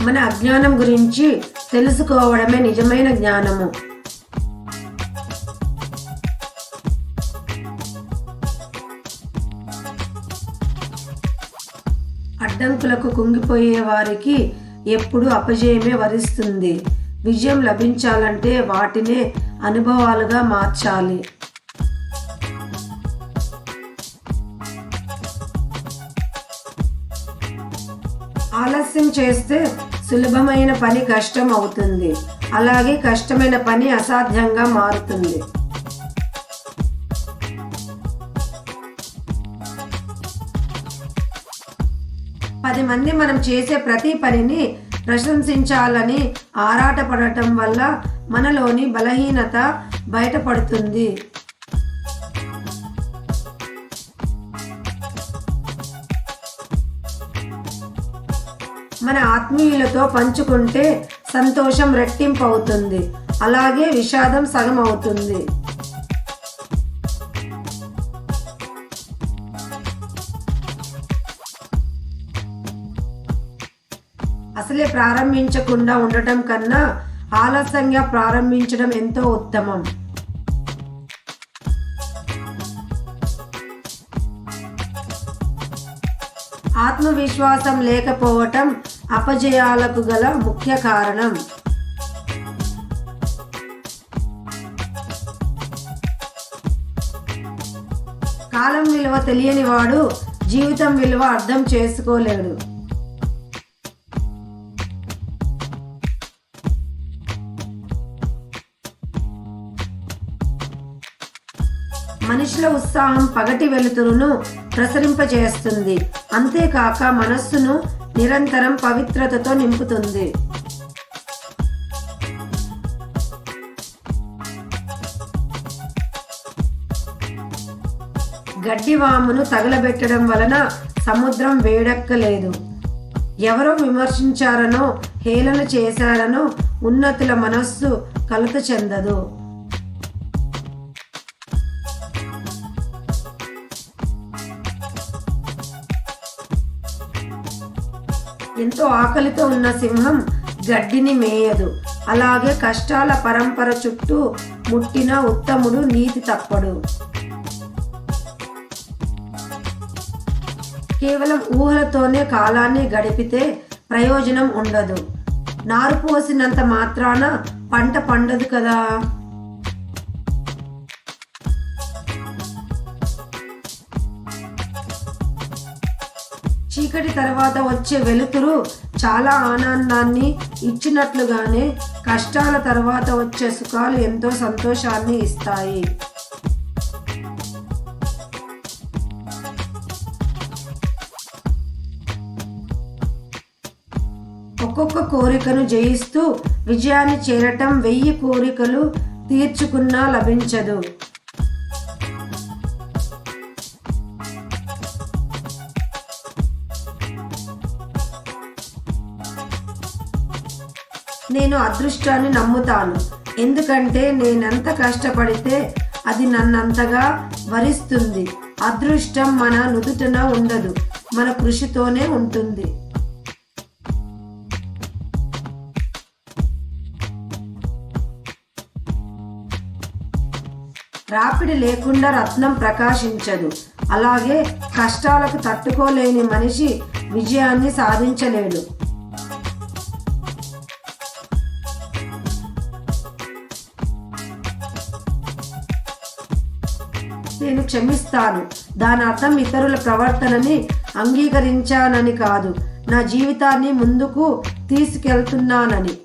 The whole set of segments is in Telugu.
మన అజ్ఞానం గురించి తెలుసుకోవడమే నిజమైన జ్ఞానము. అడ్డంకులకు కుంగిపోయే వారికి ఎప్పుడు అపజయమే వరిస్తుంది. విజయం లభించాలంటే వాటినే అనుభవాలుగా మార్చాలి. ఆలస్యం చేస్తే సులభమైన పని కష్టం అవుతుంది, అలాగే కష్టమైన పని అసాధ్యంగా మారుతుంది. పది మంది మనం చేసే ప్రతి పనిని ప్రశంసించాలని ఆరాటపడటం వల్ల మనలోని బలహీనత బయటపడుతుంది. మన ఆత్మీయులతో పంచుకుంటే సంతోషం రెట్టింపు అవుతుంది, అలాగే విషాదం సగం అవుతుంది. అసలే ప్రారంభించకుండా ఉండటం కన్నా ఆలస్యంగా ప్రారంభించడం ఎంతో ఉత్తమం. ఆత్మవిశ్వాసం లేకపోవటం అపజయాలకు గల ముఖ్య కారణం. కాలం విలువ తెలియని వాడు జీవితం విలువ అర్థం చేసుకోలేడు. మనిషిలో ఉత్సాహం పగటి వెలుతురును ప్రసరింపజేస్తుంది, అంతేకాక మనస్సును నిరంతరం పవిత్రతతో నింపుతుంది. గడ్డివామును తగలబెట్టడం వలన సముద్రం వేడెక్కలేదు. ఎవరో విమర్శించారనో హేళన చేశారనో ఉన్నతుల మనస్సు కలత చెందదు. ఎంతో ఆకలితో ఉన్న సింహం గడ్డిని మేయదు, అలాగే కష్టాల పరంపర చుట్టూ ముట్టిన ఉత్తముడు నీతి తప్పడు. కేవలం ఊహలతోనే కాలాన్ని గడిపితే ప్రయోజనం ఉండదు. నారు పోసినంత మాత్రాన పంట పండదు కదా. చీకటి తర్వాత వచ్చే వెలుతురు చాలా ఆనందాన్ని ఇచ్చినట్లుగానే కష్టాల తర్వాత వచ్చే సుఖాలు ఎంతో సంతోషాన్ని ఇస్తాయి. ఒక్కొక్క కోరికను జయిస్తూ విజయాన్ని చేరటం 1000 కోరికలు తీర్చుకున్నా లభించదు. నేను అదృష్టాన్ని నమ్ముతాను, ఎందుకంటే నేనెంత కష్టపడితే అది నన్నంతగా వరిస్తుంది. అదృష్టం మన నుదుటన ఉండదు, మన కృషితోనే ఉంటుంది. రాపిడి లేకుండా రత్నం ప్రకాశించదు, అలాగే కష్టాలకు తట్టుకోలేని మనిషి విజయాన్ని సాధించలేడు. నేను క్షమిస్తాను, దాని అర్థం ఇతరుల ప్రవర్తనని అంగీకరించానని కాదు, నా జీవితాన్ని ముందుకు తీసుకెళ్తున్నానని.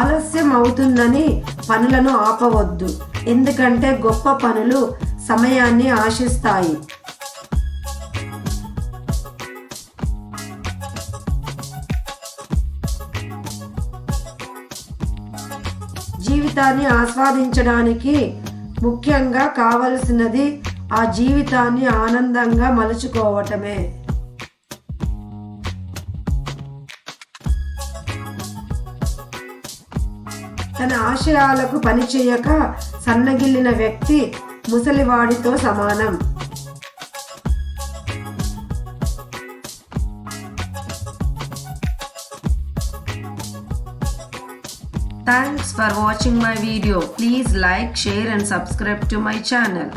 ఆలస్యం అవుతుందని పనులను ఆపవద్దు, ఎందుకంటే గొప్ప పనులు సమయాన్ని ఆశిస్తాయి. జీవితాన్ని ఆస్వాదించడానికి ముఖ్యంగా కావలసినది ఆ జీవితాన్ని ఆనందంగా మలుచుకోవటమే. తన ఆశయాలకు పనిచేయక సన్నగిల్లిన వ్యక్తి ముసలివాడితో సమానం. Thanks for watching my video. Please like, share and subscribe to my channel.